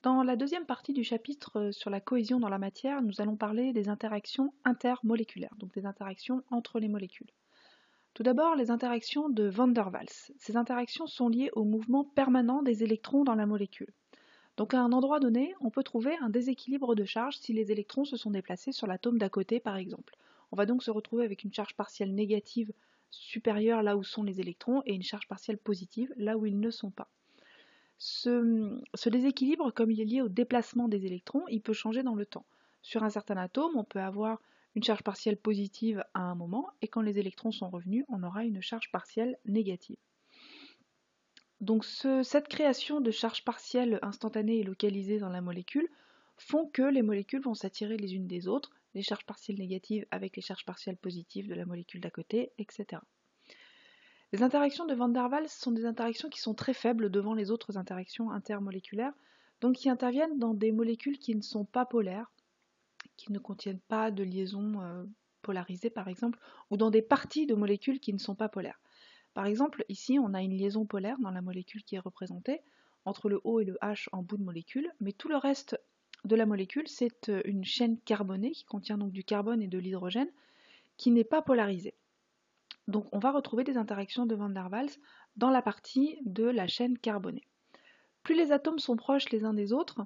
Dans la deuxième partie du chapitre sur la cohésion dans la matière, nous allons parler des interactions intermoléculaires, donc des interactions entre les molécules. Tout d'abord, les interactions de Van der Waals. Ces interactions sont liées au mouvement permanent des électrons dans la molécule. Donc à un endroit donné, on peut trouver un déséquilibre de charge si les électrons se sont déplacés sur l'atome d'à côté par exemple. On va donc se retrouver avec une charge partielle négative supérieure là où sont les électrons et une charge partielle positive là où ils ne sont pas. Ce déséquilibre, comme il est lié au déplacement des électrons, il peut changer dans le temps. Sur un certain atome, on peut avoir une charge partielle positive à un moment, et quand les électrons sont revenus, on aura une charge partielle négative. Donc cette création de charges partielles instantanées et localisées dans la molécule font que les molécules vont s'attirer les unes des autres, les charges partielles négatives avec les charges partielles positives de la molécule d'à côté, etc. Les interactions de Van der Waals sont des interactions qui sont très faibles devant les autres interactions intermoléculaires, donc qui interviennent dans des molécules qui ne sont pas polaires, qui ne contiennent pas de liaisons polarisées par exemple, ou dans des parties de molécules qui ne sont pas polaires. Par exemple, ici on a une liaison polaire dans la molécule qui est représentée, entre le O et le H en bout de molécule, mais tout le reste de la molécule c'est une chaîne carbonée qui contient donc du carbone et de l'hydrogène, qui n'est pas polarisée. Donc on va retrouver des interactions de Van der Waals dans la partie de la chaîne carbonée. Plus les atomes sont proches les uns des autres,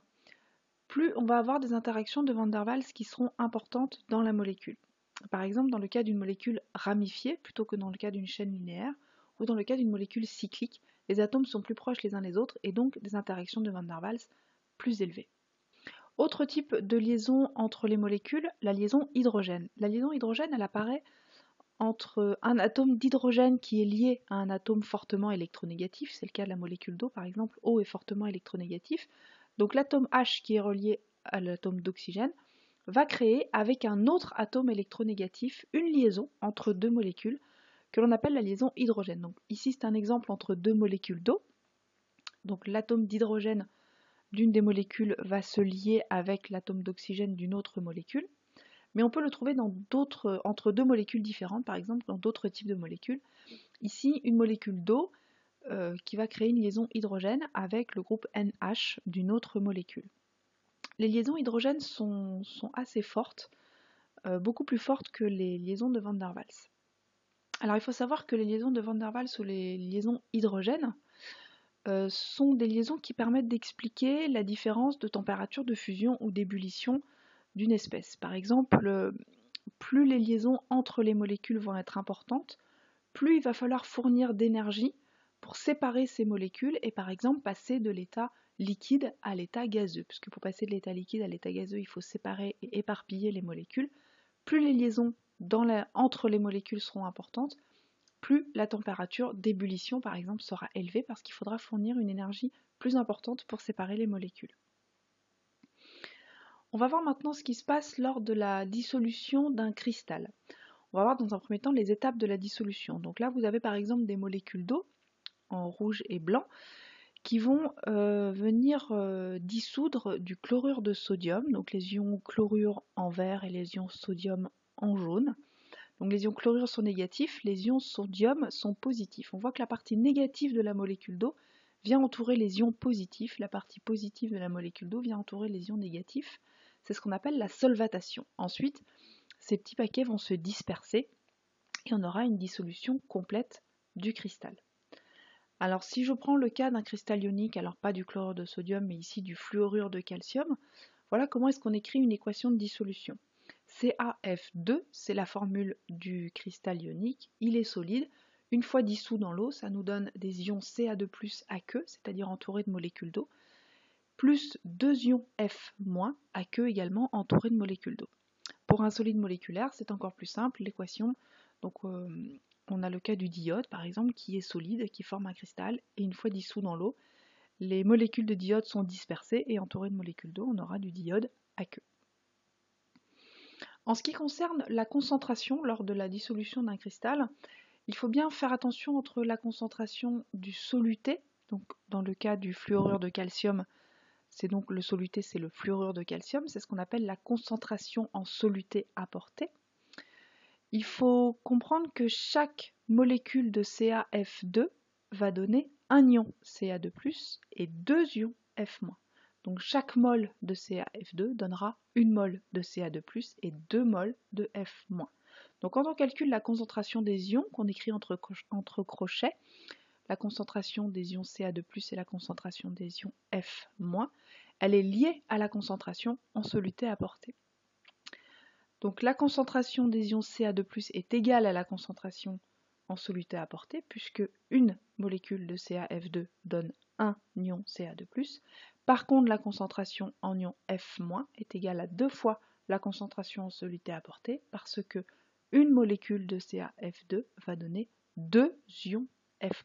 plus on va avoir des interactions de Van der Waals qui seront importantes dans la molécule. Par exemple, dans le cas d'une molécule ramifiée, plutôt que dans le cas d'une chaîne linéaire, ou dans le cas d'une molécule cyclique, les atomes sont plus proches les uns des autres et donc des interactions de Van der Waals plus élevées. Autre type de liaison entre les molécules, la liaison hydrogène. La liaison hydrogène, elle apparaît entre un atome d'hydrogène qui est lié à un atome fortement électronégatif, c'est le cas de la molécule d'eau par exemple, O est fortement électronégatif, donc l'atome H qui est relié à l'atome d'oxygène va créer avec un autre atome électronégatif une liaison entre deux molécules que l'on appelle la liaison hydrogène. Donc ici c'est un exemple entre deux molécules d'eau, donc l'atome d'hydrogène d'une des molécules va se lier avec l'atome d'oxygène d'une autre molécule, mais on peut le trouver entre deux molécules différentes, par exemple dans d'autres types de molécules. Ici, une molécule d'eau qui va créer une liaison hydrogène avec le groupe NH d'une autre molécule. Les liaisons hydrogènes sont assez fortes, beaucoup plus fortes que les liaisons de Van der Waals. Alors il faut savoir que les liaisons de Van der Waals ou les liaisons hydrogènes sont des liaisons qui permettent d'expliquer la différence de température de fusion ou d'ébullition d'une espèce. Par exemple, plus les liaisons entre les molécules vont être importantes, plus il va falloir fournir d'énergie pour séparer ces molécules et par exemple passer de l'état liquide à l'état gazeux. Puisque pour passer de l'état liquide à l'état gazeux, il faut séparer et éparpiller les molécules. Plus les liaisons entre les molécules seront importantes, plus la température d'ébullition par exemple sera élevée parce qu'il faudra fournir une énergie plus importante pour séparer les molécules. On va voir maintenant ce qui se passe lors de la dissolution d'un cristal. On va voir dans un premier temps les étapes de la dissolution. Donc là, vous avez par exemple des molécules d'eau en rouge et blanc qui vont venir dissoudre du chlorure de sodium, donc les ions chlorure en vert et les ions sodium en jaune. Donc les ions chlorure sont négatifs, les ions sodium sont positifs. On voit que la partie négative de la molécule d'eau vient entourer les ions positifs, la partie positive de la molécule d'eau vient entourer les ions négatifs. C'est ce qu'on appelle la solvatation. Ensuite, ces petits paquets vont se disperser et on aura une dissolution complète du cristal. Alors si je prends le cas d'un cristal ionique, alors pas du chlorure de sodium mais ici du fluorure de calcium, voilà comment est-ce qu'on écrit une équation de dissolution. CaF2, c'est la formule du cristal ionique, il est solide. Une fois dissous dans l'eau, ça nous donne des ions Ca2+ aqueux, c'est-à-dire entourés de molécules d'eau, plus 2 ions F- aqueux également entourés de molécules d'eau. Pour un solide moléculaire, c'est encore plus simple, l'équation, donc on a le cas du diode par exemple qui est solide, qui forme un cristal, et une fois dissous dans l'eau, les molécules de diode sont dispersées et entourées de molécules d'eau, on aura du diode aqueux. En ce qui concerne la concentration lors de la dissolution d'un cristal, il faut bien faire attention entre la concentration du soluté, donc dans le cas du fluorure de calcium, c'est donc le soluté, c'est le fluorure de calcium, c'est ce qu'on appelle la concentration en soluté apportée. Il faut comprendre que chaque molécule de CaF2 va donner un ion Ca2+, et 2 ions F-. Donc chaque mol de CaF2 donnera une mol de Ca2+, et 2 mols de F-. Donc quand on calcule la concentration des ions, qu'on écrit entre crochets, la concentration des ions Ca2+ et la concentration des ions F-, elle est liée à la concentration en soluté apportée. Donc la concentration des ions Ca2+ est égale à la concentration en soluté apportée, puisque une molécule de CaF2 donne un ion Ca2+. Par contre, la concentration en ion F- est égale à 2 fois la concentration en soluté apportée, parce que une molécule de CaF2 va donner 2 ions F-.